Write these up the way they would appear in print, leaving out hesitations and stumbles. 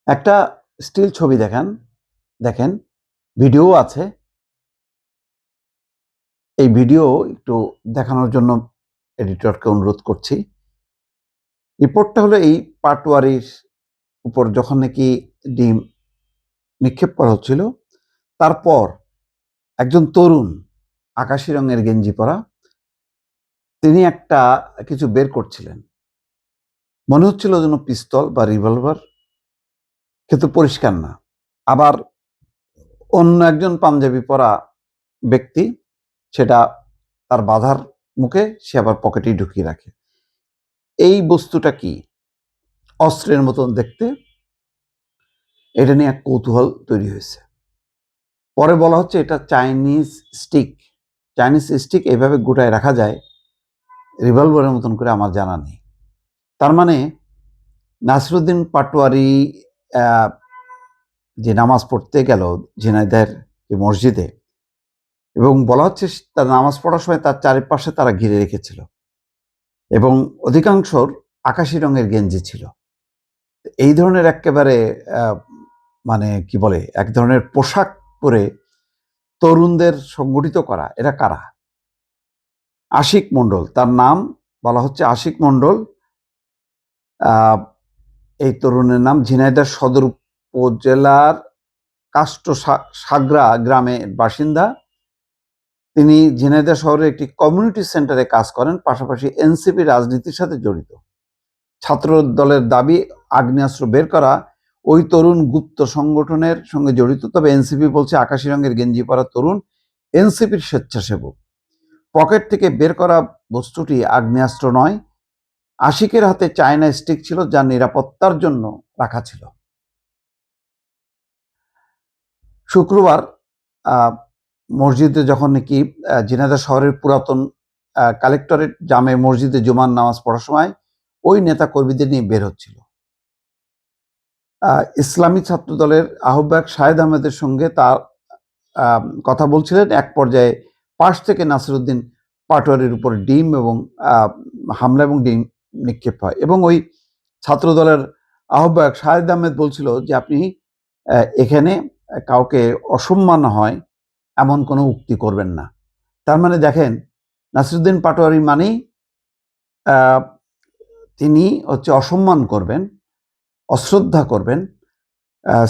একটা স্টিল ছবি দেখেন ভিডিও আছে। এই ভিডিও একটু দেখানোর জন্য এডিটরকে অনুরোধ করছি। রিপোর্টটা হলো এই পাটোয়ারির উপর যখন নাকি ডিম নিক্ষেপ করা হচ্ছিল, তারপর একজন তরুণ আকাশি রঙের গেঞ্জি পরা তিনি একটা কিছু বের করছিলেন। মনে হচ্ছিল যেন পিস্তল বা রিভলভার, কিন্তু পরিষ্কার না। আবার অন্য একজন পাঞ্জাবি পরা ব্যক্তি সেটা তার বাধার মুখে সে আবার পকেটেই ঢুকিয়ে রাখে। এই বস্তুটা কি? অস্ত্রের মতন দেখতে। এটা নিয়ে এক কৌতূহল তৈরি হয়েছে। পরে বলা হচ্ছে এটা চাইনিজ স্টিক। চাইনিজ স্টিক এইভাবে গোটায় রাখা যায় রিভলভারের মতন করে, আমার জানা নেই। তার মানে নাসিরুদ্দিন পাটোয়ারি যে নামাজ পড়তে গেল ঝিনাইদহের যে মসজিদে, এবং বলা হচ্ছে তার নামাজ পড়ার সময় তার চারিপাশে তারা ঘিরে রেখেছিল এবং অধিকাংশর আকাশি রঙের গেঞ্জি ছিল। এই ধরনের একেবারে মানে কি বলে, এক ধরনের পোশাক পরে তরুণদের সংগঠিত করা, এরা কারা? আশিক মণ্ডল তার নাম, বলা হচ্ছে আশিক মণ্ডল। এই তরুণের নাম ঝিনাইদহ সদর উপজেলার কাষ্ট সাগরা গ্রামের বাসিন্দা। তিনি ঝিনাইদহ শহরের একটি কমিউনিটি সেন্টারে কাজ করেন, পাশাপাশি এনসিপি রাজনীতির সাথে জড়িত। ছাত্র দলের দাবি আগ্নেয়াস্ত্র বের করা ওই তরুণ গুপ্ত সংগঠনের সঙ্গে জড়িত। তবে এনসিপি বলছে আকাশি রঙের গেঞ্জি পরা তরুণ এনসিপির স্বেচ্ছাসেবক। পকেট থেকে বের করা বস্তুটি আগ্নেয়াস্ত্র নয়, আশিকের হাতে চায়না স্টিক ছিল, যা নিরাপত্তার জন্য রাখা ছিল। শুক্রবার মসজিদে যখন নাকি ঝিনাইদহ শহরের পুরাতন কালেক্টরেট জামে মসজিদে জুমার নামাজ পড়ার সময় ওই নেতা কর্মীদের নিয়ে বের হচ্ছিল। ইসলামী ছাত্র দলের আহ্বায়ক শাহেদ আহমেদের সঙ্গে তার কথা বলছিলেন। এক পর্যায়ে পাশ থেকে নাসিরুদ্দিন পাটোয়ারির উপর ডিম এবং হামলা এবং ডিম নিক্ষেপ হয়, এবং ওই ছাত্র দলের আহ্বায়ক শাহেদ আহমেদ বলছিল যে আপনি এখানে কাউকে অসম্মান হয় এমন কোনো উক্তি করবেন না। তার মানে দেখেন, নাসিরুদ্দিন পাটোয়ারি মানেই তিনি হচ্ছে অসম্মান করবেন, অশ্রদ্ধা করবেন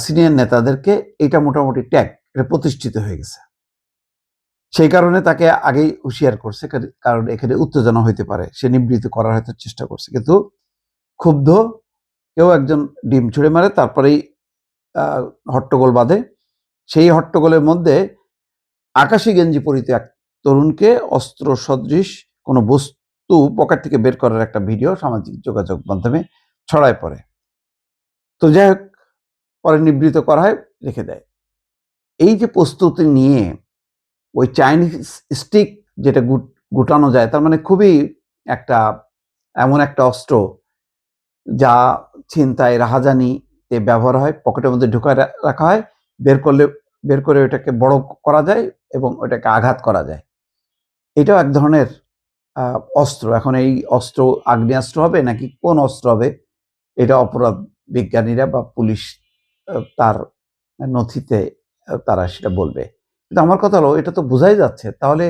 সিনিয়র নেতাদেরকে। এটা মোটামুটি ট্যাগ, এটা প্রতিষ্ঠিত হয়ে গেছে। সেই কারণে তাকে আগেই হুঁশিয়ার করছে, কারণ এখানে উত্তেজনা হইতে পারে, সে নিবৃত্ত করার হয়তো চেষ্টা করছে। কিন্তু ক্ষুব্ধ কেউ একজন ডিম ছুঁড়ে মারে, তারপরেই হট্টগোল বাঁধে। সেই হট্টগোলের মধ্যে আকাশি গেঞ্জি পরিত এক তরুণকে অস্ত্র সদৃশ কোনো বস্তু পকেট থেকে বের করার একটা ভিডিও সামাজিক যোগাযোগ মাধ্যমে ছড়ায় পড়ে। তো যাই হোক, পরে নিবৃত্ত করা হয়, রেখে দেয়। এই যে প্রস্তুতি নিয়ে ওই চাইনিজ স্টিক যেটা গুটানো যায়, তার মানে খুবই একটা এমন একটা অস্ত্র যা ছিনতাই রাহাজানিতে ব্যবহার হয়, পকেটের মধ্যে ঢুকায় রাখা হয়, বের করে ওটাকে বড় করা যায় এবং ওটাকে আঘাত করা যায়। এটাও এক ধরনের অস্ত্র। এখন এই অস্ত্র আগ্নেয়াস্ত্র হবে নাকি কোন অস্ত্র হবে, এটা অপরাধ বিজ্ঞানীরা বা পুলিশ তার নথিতে তারা সেটা বলবে। কিন্তু আমার কথা হলো, এটা তো বোঝাই যাচ্ছে তাহলে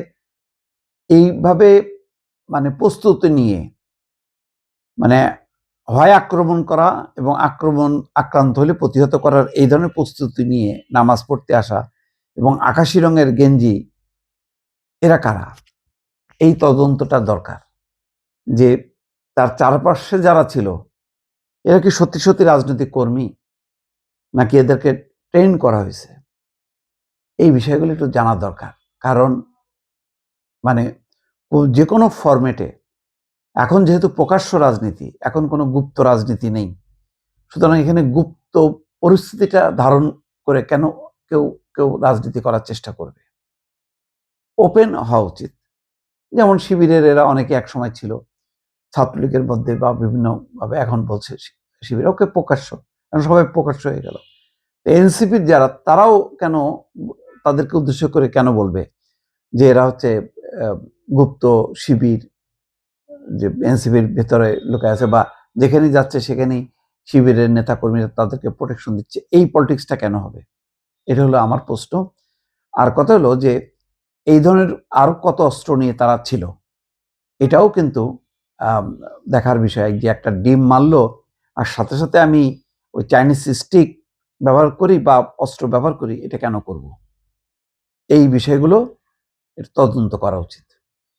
এইভাবে মানে প্রস্তুতি নিয়ে, মানে হয় আক্রমণ করা এবং আক্রান্ত হলে প্রতিহত করার এই ধরনের প্রস্তুতি নিয়ে নামাজ পড়তে আসা এবং আকাশি রঙের গেঞ্জি, এরা কারা? এই তদন্তটা দরকার, যে তার চারপাশে যারা ছিল এরা কি সত্যি সত্যি রাজনৈতিক কর্মী, নাকি এদেরকে ট্রেন করা হয়েছে? এই বিষয়গুলো একটু জানা দরকার। কারণ মানে যে কোনো ফরম্যাটে এখন যেহেতু প্রকাশ্য রাজনীতি, এখন কোনো গুপ্ত রাজনীতি নেই, সুতরাং এখানে গুপ্ত পরিস্থিতিটা ধারণ করে কেন কেউ কেউ রাজনীতি করার চেষ্টা করবে? ওপেন হওয়া উচিত। যেমন শিবিরের এরা অনেকে একসময় ছিল ছাত্রলীগের মধ্যে বা বিভিন্ন ভাবে, এখন বলছে শিবির ওকে প্রকাশ্য, এখন সবাই প্রকাশ্য হয়ে গেল। এনসিপির যারা, তারাও কেন তাদেরকে উদ্দেশ্য করে কেন বলবে যে এরা হচ্ছে গুপ্ত শিবির, যে এনসিপির ভেতরে লুকায় আছে, বা যেখানেই যাচ্ছে সেখানেই শিবিরের নেতাকর্মীরা তাদেরকে প্রোটেকশন দিচ্ছে, এই পলিটিক্সটা কেন হবে? এটা হলো আমার প্রশ্ন। আর কথা হলো যে এই ধরনের আরো কত অস্ত্র নিয়ে তারা ছিল, এটাও কিন্তু দেখার বিষয়। যে একটা ডিম মারলো আর সাথে সাথে আমি ওই চাইনিজ স্টিক ব্যবহার করি বা অস্ত্র ব্যবহার করি, এটা কেন করব? এই বিষয়গুলো তদন্ত করা উচিত।